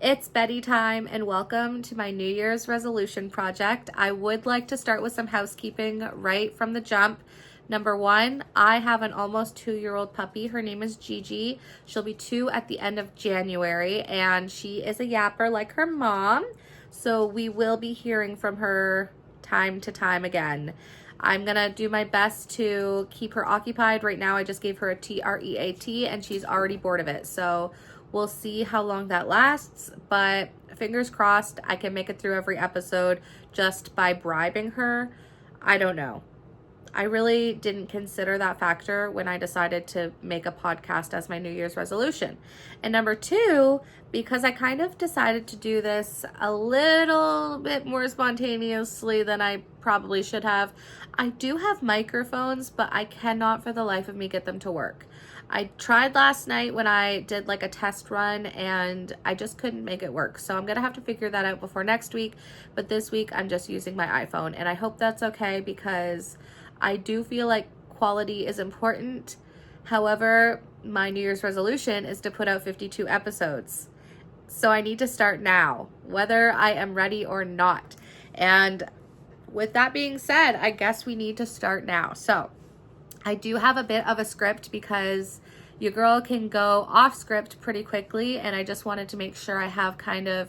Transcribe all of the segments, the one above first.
It's Betty time and welcome to my New Year's resolution project. I would like to start with some housekeeping right from the jump. Number one, I have an almost 2-year-old puppy. Her name is Gigi. She'll be 2 at the end of January, and she is a yapper like her mom. So we will be hearing from her time to time again. I'm gonna do my best to keep her occupied. Right now, I just gave her a TREAT and she's already bored of it. So we'll see how long that lasts, but fingers crossed I can make it through every episode just by bribing her. I don't know. I really didn't consider that factor when I decided to make a podcast as my New Year's resolution. And number two, because I kind of decided to do this a little bit more spontaneously than I probably should have, I do have microphones, but I cannot for the life of me get them to work. I tried last night when I did like a test run and I just couldn't make it work. So I'm going to have to figure that out before next week. But this week I'm just using my iPhone and I hope that's okay because I do feel like quality is important. However, my New Year's resolution is to put out 52 episodes. So I need to start now, whether I am ready or not. And with that being said, I guess we need to start now. So I do have a bit of a script because your girl can go off script pretty quickly, and I just wanted to make sure I have kind of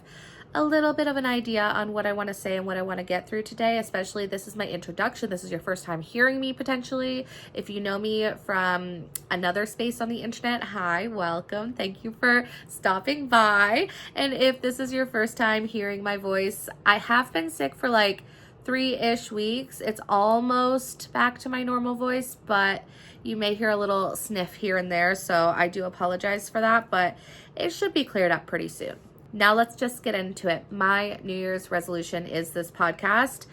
a little bit of an idea on what I want to say and what I want to get through today. Especially this is my introduction. This is your first time hearing me potentially. If you know me from another space on the internet, hi, welcome. Thank you for stopping by. And if this is your first time hearing my voice, I have been sick for like 3-ish weeks. It's almost back to my normal voice, but you may hear a little sniff here and there, so I do apologize for that, but it should be cleared up pretty soon. Now let's just get into it. My New Year's resolution is this podcast.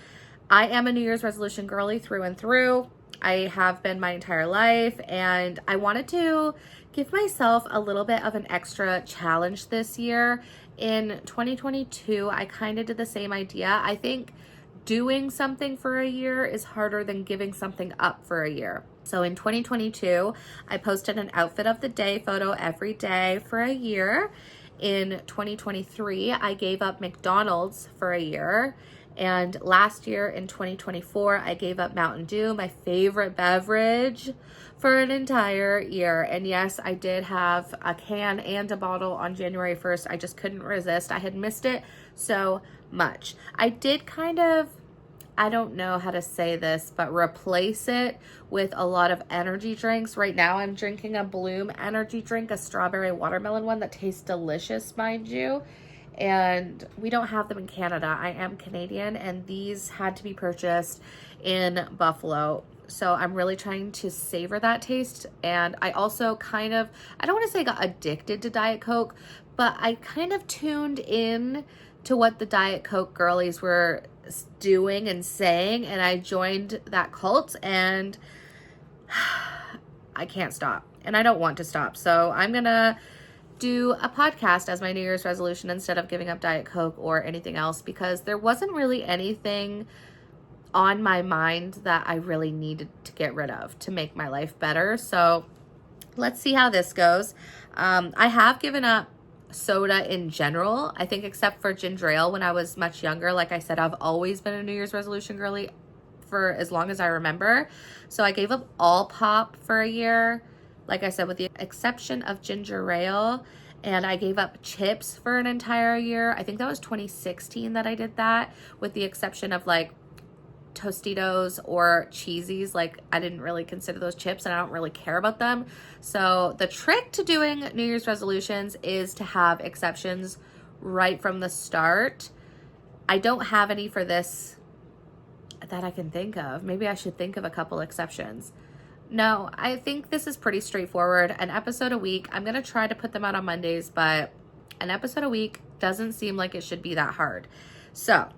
I am a New Year's resolution girly through and through. I have been my entire life, and I wanted to give myself a little bit of an extra challenge this year. In 2022, I kind of did the same idea. I think doing something for a year is harder than giving something up for a year. So in 2022, I posted an outfit of the day photo every day for a year. In 2023, I gave up McDonald's for a year. And last year in 2024, I gave up Mountain Dew, my favorite beverage, for an entire year. And yes, I did have a can and a bottle on January 1st. I just couldn't resist. I had missed it so much. I did kind of, I don't know how to say this, but replace it with a lot of energy drinks. Right now I'm drinking a Bloom energy drink, a strawberry watermelon one that tastes delicious, mind you. And we don't have them in Canada. I am Canadian, and these had to be purchased in Buffalo. So I'm really trying to savor that taste. And I also kind of, I don't want to say I got addicted to Diet Coke, but I kind of tuned in to what the Diet Coke girlies were doing and saying, and I joined that cult, and I can't stop, and I don't want to stop. So I'm gonna do a podcast as my New Year's resolution instead of giving up Diet Coke or anything else, because there wasn't really anything on my mind that I really needed to get rid of to make my life better. So let's see how this goes. I have given up soda in general, I think, except for ginger ale when I was much younger. Like I said, I've always been a New Year's resolution girly for as long as I remember. So I gave up all pop for a year, like I said, with the exception of ginger ale. And I gave up chips for an entire year. I think that was 2016 that I did that, with the exception of like Tostitos or Cheesies. Like, I didn't really consider those chips and I don't really care about them. So the trick to doing New Year's resolutions is to have exceptions right from the start. I don't have any for this that I can think of. Maybe I should think of a couple exceptions. No, I think this is pretty straightforward. An episode a week. I'm going to try to put them out on Mondays, but an episode a week doesn't seem like it should be that hard. So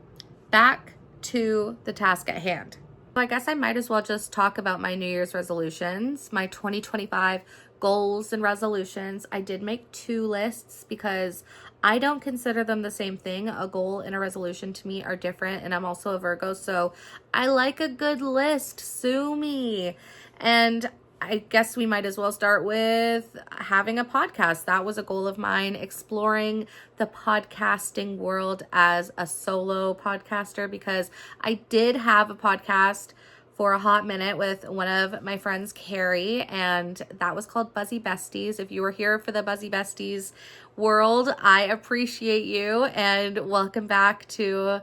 back to the task at hand. So I guess I might as well just talk about my New Year's resolutions, my 2025 goals and resolutions. I did make 2 lists because I don't consider them the same thing. A goal and a resolution to me are different, and I'm also a Virgo, so I like a good list. Sue me. And I guess we might as well start with having a podcast. That was a goal of mine, exploring the podcasting world as a solo podcaster, because I did have a podcast for a hot minute with one of my friends, Carrie, and that was called Buzzy Besties. If you were here for the Buzzy Besties world, I appreciate you, and welcome back to,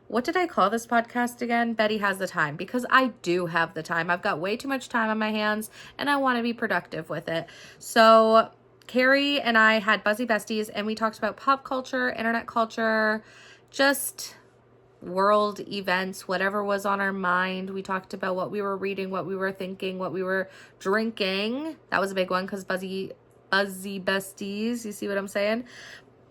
what did I call this podcast again? Betty Has the Time, because I do have the time. I've got way too much time on my hands and I want to be productive with it. So Carrie and I had Buzzy Besties, and we talked about pop culture, internet culture, just world events, whatever was on our mind. We talked about what we were reading, what we were thinking, what we were drinking. That was a big one because Buzzy Besties, you see what I'm saying?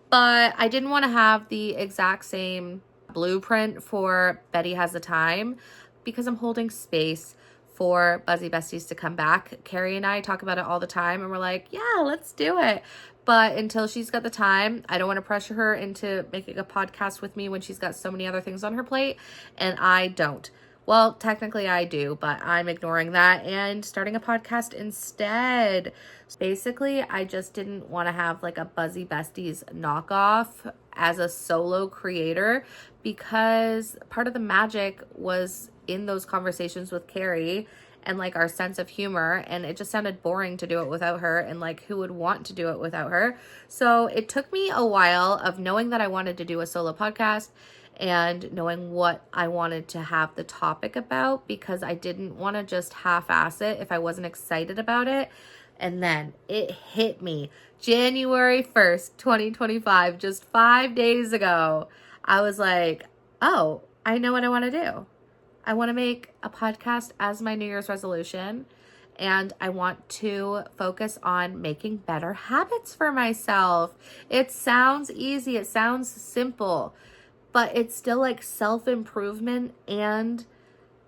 But I didn't want to have the exact same blueprint for Betty Has the Time because I'm holding space for Buzzy Besties to come back. Carrie and I talk about it all the time, and we're like, yeah, let's do it. But until she's got the time, I don't want to pressure her into making a podcast with me when she's got so many other things on her plate, and I don't. Well, technically I do, but I'm ignoring that and starting a podcast instead. Basically, I just didn't want to have like a Buzzy Besties knockoff as a solo creator, because part of the magic was in those conversations with Carrie and like our sense of humor, and it just sounded boring to do it without her, and like who would want to do it without her? So it took me a while of knowing that I wanted to do a solo podcast and knowing what I wanted to have the topic about, because I didn't want to just half-ass it if I wasn't excited about it. And then it hit me January 1st, 2025, just 5 days ago. I was like, oh, I know what I want to do. I want to make a podcast as my New Year's resolution, and I want to focus on making better habits for myself. It sounds easy, it sounds simple, but it's still like self-improvement and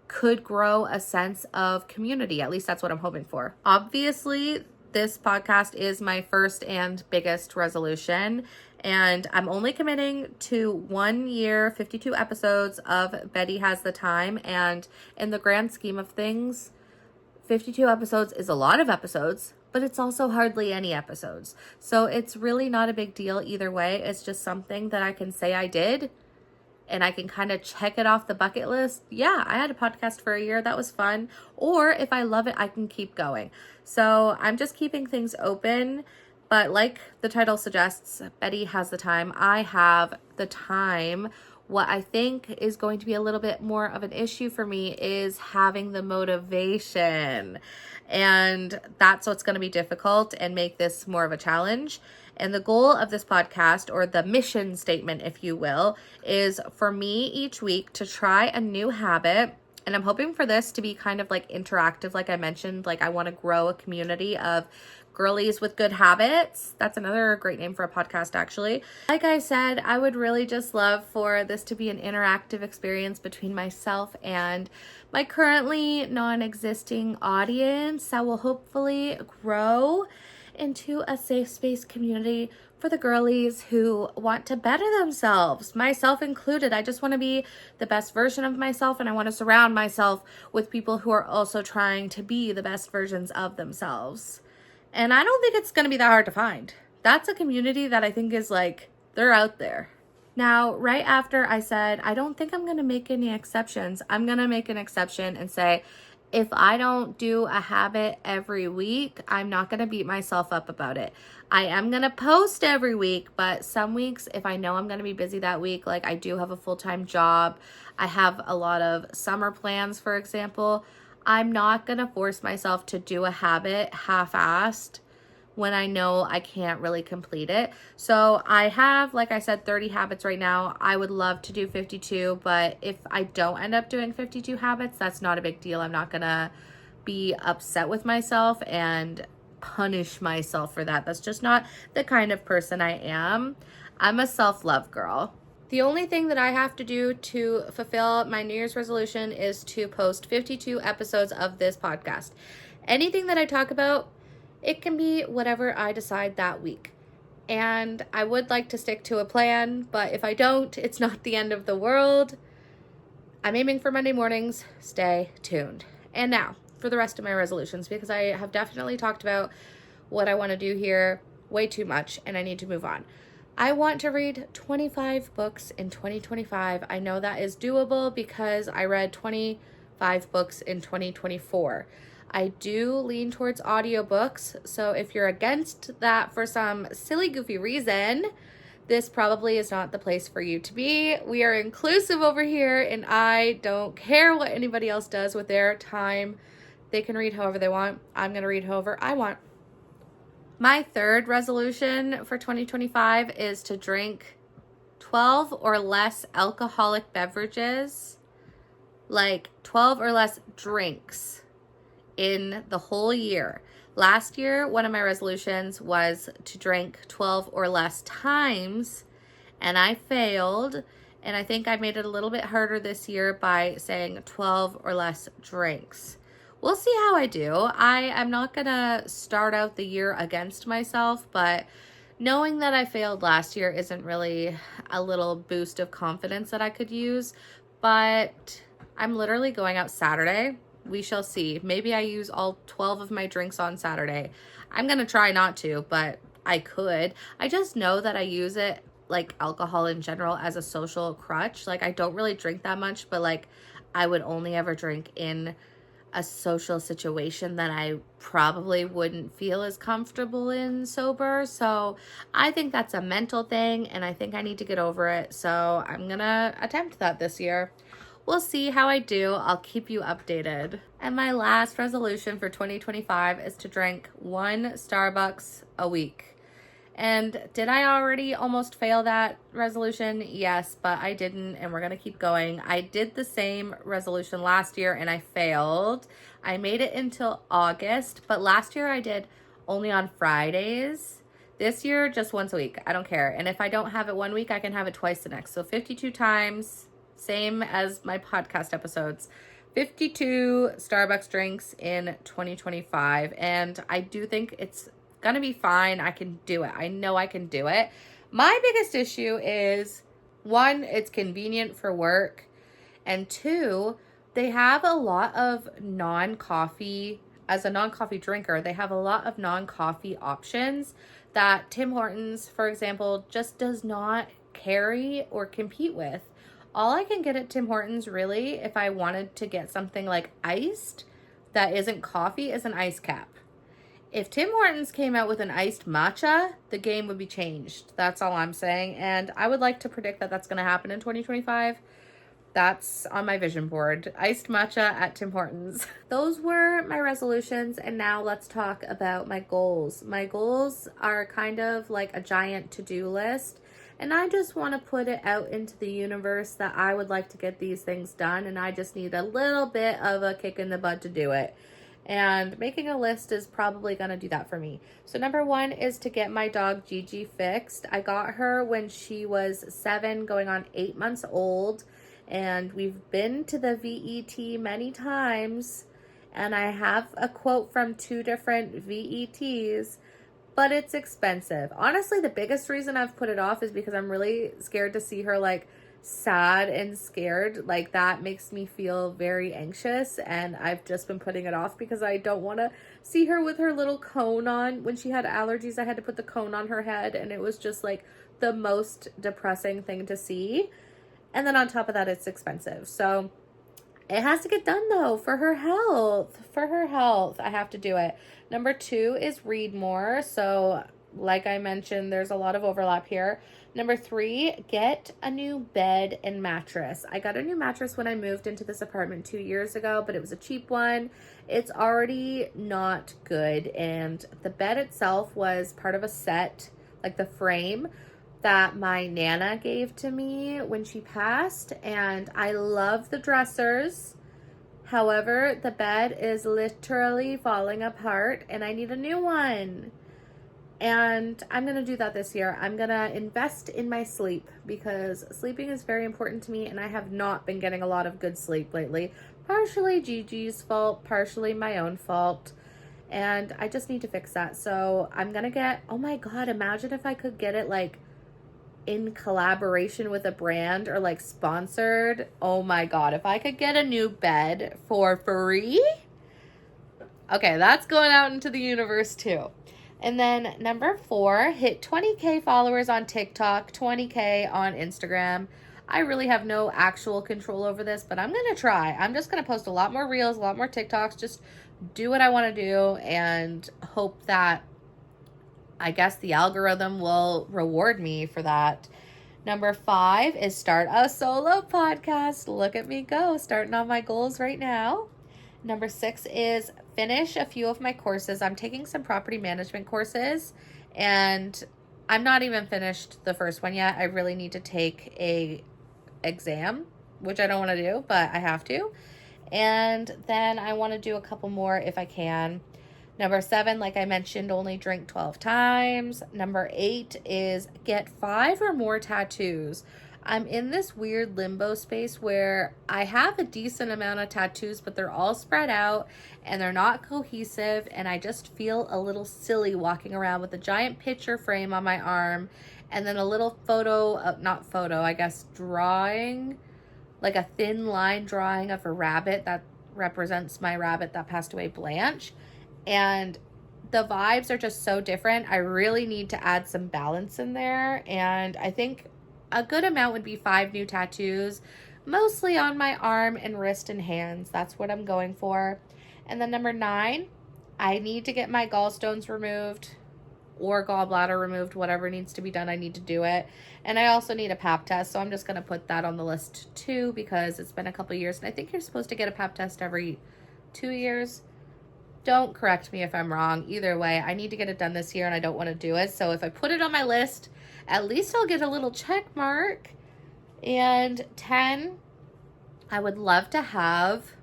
could grow a sense of community. At least that's what I'm hoping for. Obviously, this podcast is my first and biggest resolution, and I'm only committing to 1 year, 52 episodes of Betty Has the Time. And in the grand scheme of things, 52 episodes is a lot of episodes, but it's also hardly any episodes. So it's really not a big deal either way. It's just something that I can say I did, and I can kind of check it off the bucket list. Yeah, I had a podcast for a year. That was fun. Or if I love it, I can keep going. So I'm just keeping things open. But like the title suggests, Betty Has the Time. I have the time. What I think is going to be a little bit more of an issue for me is having the motivation. And that's what's going to be difficult and make this more of a challenge. And the goal of this podcast, or the mission statement, if you will, is for me each week to try a new habit. And I'm hoping for this to be kind of like interactive, like I mentioned. Like I want to grow a community of girlies with good habits. That's another great name for a podcast, actually. Like I said, I would really just love for this to be an interactive experience between myself and my currently non-existing audience that will hopefully grow into a safe space community for the girlies who want to better themselves, myself included. I just want to be the best version of myself, and I want to surround myself with people who are also trying to be the best versions of themselves. And I don't think it's going to be that hard to find. That's a community that I think is like, they're out there. Now, right after I said, I don't think I'm going to make any exceptions, I'm going to make an exception and say, if I don't do a habit every week, I'm not going to beat myself up about it. I am going to post every week, but some weeks, if I know I'm going to be busy that week, like I do have a full-time job, I have a lot of summer plans, for example, I'm not going to force myself to do a habit half-assed when I know I can't really complete it. So I have, like I said, 30 habits right now. I would love to do 52, but if I don't end up doing 52 habits, that's not a big deal. I'm not gonna be upset with myself and punish myself for that. That's just not the kind of person I am. I'm a self-love girl. The only thing that I have to do to fulfill my New Year's resolution is to post 52 episodes of this podcast. Anything that I talk about, it can be whatever I decide that week. And I would like to stick to a plan, but if I don't, it's not the end of the world. I'm aiming for Monday mornings. Stay tuned. And now, for the rest of my resolutions, because I have definitely talked about what I want to do here way too much and I need to move on. I want to read 25 books in 2025. I know that is doable because I read 25 books in 2024. I do lean towards audiobooks, so if you're against that for some silly, goofy reason, this probably is not the place for you to be. We are inclusive over here, and I don't care what anybody else does with their time. They can read however they want. I'm going to read however I want. My third resolution for 2025 is to drink 12 or less alcoholic beverages, like 12 or less drinks in the whole year. Last year, one of my resolutions was to drink 12 or less times, and I failed. And I think I made it a little bit harder this year by saying 12 or less drinks. We'll see how I do. I am not gonna start out the year against myself, but knowing that I failed last year isn't really a little boost of confidence that I could use. But I'm literally going out Saturday. We shall see. Maybe I use all 12 of my drinks on Saturday. I'm gonna try not to, but I could. I just know that I use it, like alcohol in general, as a social crutch. Like, I don't really drink that much, but like I would only ever drink in a social situation that I probably wouldn't feel as comfortable in sober. So I think that's a mental thing, and I think I need to get over it. So I'm gonna attempt that this year. We'll see how I do. I'll keep you updated. And my last resolution for 2025 is to drink 1 Starbucks a week. And did I already almost fail that resolution? Yes, but I didn't, and we're going to keep going. I did the same resolution last year, and I failed. I made it until August, but last year I did only on Fridays. This year, just once a week. I don't care. And if I don't have it one week, I can have it twice the next. So 52 times, same as my podcast episodes. 52 Starbucks drinks in 2025. And I do think it's gonna be fine. I can do it. I know I can do it. My biggest issue is, 1, it's convenient for work, and 2, they have a lot of non-coffee. As a non-coffee drinker, they have a lot of non-coffee options that Tim Hortons, for example, just does not carry or compete with. All I can get at Tim Hortons, really, if I wanted to get something like iced that isn't coffee, is an ice cap. If Tim Hortons came out with an iced matcha, the game would be changed. That's all I'm saying. And I would like to predict that that's going to happen in 2025. That's on my vision board. Iced matcha at Tim Hortons. Those were my resolutions. And now let's talk about my goals. My goals are kind of like a giant to-do list. And I just want to put it out into the universe that I would like to get these things done. And I just need a little bit of a kick in the butt to do it. And making a list is probably going to do that for me. So number 1 is to get my dog Gigi fixed. I got her when she was 7, going on 8 months old. And we've been to the VET many times. And I have a quote from 2 different VETs. But it's expensive. Honestly, the biggest reason I've put it off is because I'm really scared to see her like sad and scared. Like, that makes me feel very anxious, and I've just been putting it off because I don't want to see her with her little cone on. When she had allergies, I had to put the cone on her head, and it was just like the most depressing thing to see. And then on top of that, it's expensive. So it has to get done though, for her health. For her health, I have to do it. Number 2 is read more. So like I mentioned, there's a lot of overlap here. Number 3, get a new bed and mattress. I got a new mattress when I moved into this apartment 2 years ago, but it was a cheap one. It's already not good. And the bed itself was part of a set, like the frame, that my Nana gave to me when she passed. And I love the dressers. However, the bed is literally falling apart and I need a new one. And I'm going to do that this year. I'm going to invest in my sleep because sleeping is very important to me, and I have not been getting a lot of good sleep lately. Partially Gigi's fault, partially my own fault. And I just need to fix that. So I'm going to get, oh my God, imagine if I could get it like in collaboration with a brand or like sponsored. Oh my God, if I could get a new bed for free, Okay, that's going out into the universe too. And then number 4, hit 20K followers on TikTok, 20K on Instagram. I really have no actual control over this, but I'm going to try. I'm just going to post a lot more reels, a lot more TikToks, just do what I want to do and hope that, I guess, the algorithm will reward me for that. Number 5 is start a solo podcast. Look at me go, starting on my goals right now. Number 6 is finish a few of my courses. I'm taking some property management courses, and I'm not even finished the first one yet. I really need to take a exam, which I don't want to do, but I have to. And then I want to do a couple more if I can. Number 7, like I mentioned, only drink 12 times. Number 8 is get 5 or more tattoos. I'm in this weird limbo space where I have a decent amount of tattoos, but they're all spread out and they're not cohesive. And I just feel a little silly walking around with a giant picture frame on my arm and then a little drawing, like a thin line drawing of a rabbit that represents my rabbit that passed away, Blanche. And the vibes are just so different. I really need to add some balance in there. And I think a good amount would be 5 new tattoos, mostly on my arm and wrist and hands. That's what I'm going for. And then number 9, I need to get my gallstones removed or gallbladder removed. Whatever needs to be done, I need to do it. And I also need a pap test. So I'm just going to put that on the list too, because it's been a couple years. And I think you're supposed to get a pap test every 2 years. Don't correct me if I'm wrong. Either way, I need to get it done this year and I don't want to do it. So if I put it on my list, at least I'll get a little check mark. And 10, I would love to have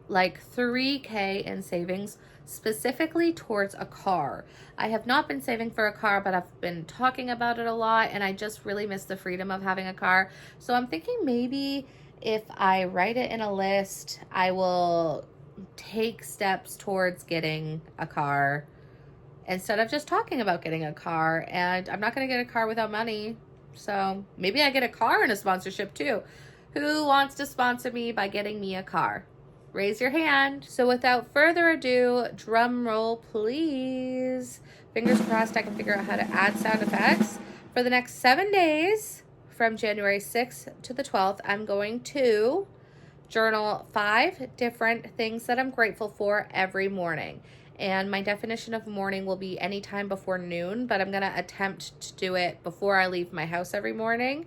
like 3K in savings specifically towards a car. I have not been saving for a car, but I've been talking about it a lot and I just really miss the freedom of having a car. So I'm thinking maybe if I write it in a list, I will take steps towards getting a car instead of just talking about getting a car. And I'm not going to get a car without money. So maybe I get a car and a sponsorship too. Who wants to sponsor me by getting me a car? Raise your hand. So without further ado, drum roll please. Fingers crossed I can figure out how to add sound effects. For the next 7 days, from January 6th to the 12th, I'm going to journal 5 different things that I'm grateful for every morning. And my definition of morning will be anytime before noon, but I'm going to attempt to do it before I leave my house every morning.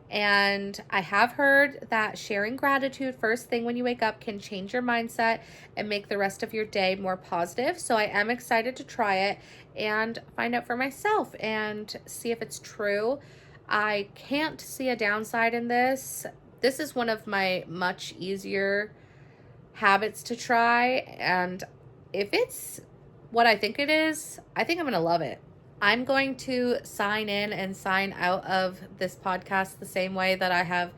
And I have heard that sharing gratitude first thing when you wake up can change your mindset and make the rest of your day more positive. So I am excited to try it and find out for myself and see if it's true. I can't see a downside in this. This is one of my much easier habits to try, and if it's what I think it is, I think I'm going to love it. I'm going to sign in and sign out of this podcast the same way that I have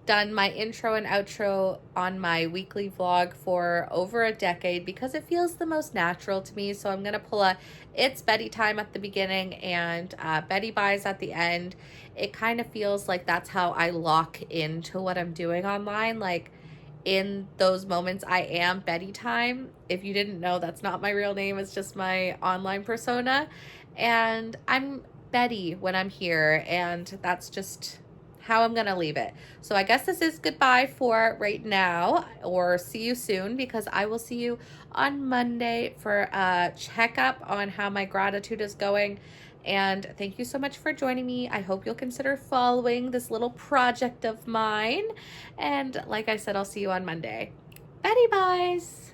done my intro and outro on my weekly vlog for over a decade because it feels the most natural to me. So I'm going to pull a It's Betty Time at the beginning and Betty Buys at the end. It kind of feels like that's how I lock into what I'm doing online. Like in those moments, I am Betty Time. If you didn't know, that's not my real name. It's just my online persona. And I'm Betty when I'm here. And that's just how I'm going to leave it. So I guess this is goodbye for right now, or see you soon, because I will see you on Monday for a checkup on how my gratitude is going. And thank you so much for joining me. I hope you'll consider following this little project of mine. And like I said, I'll see you on Monday. Betty buys.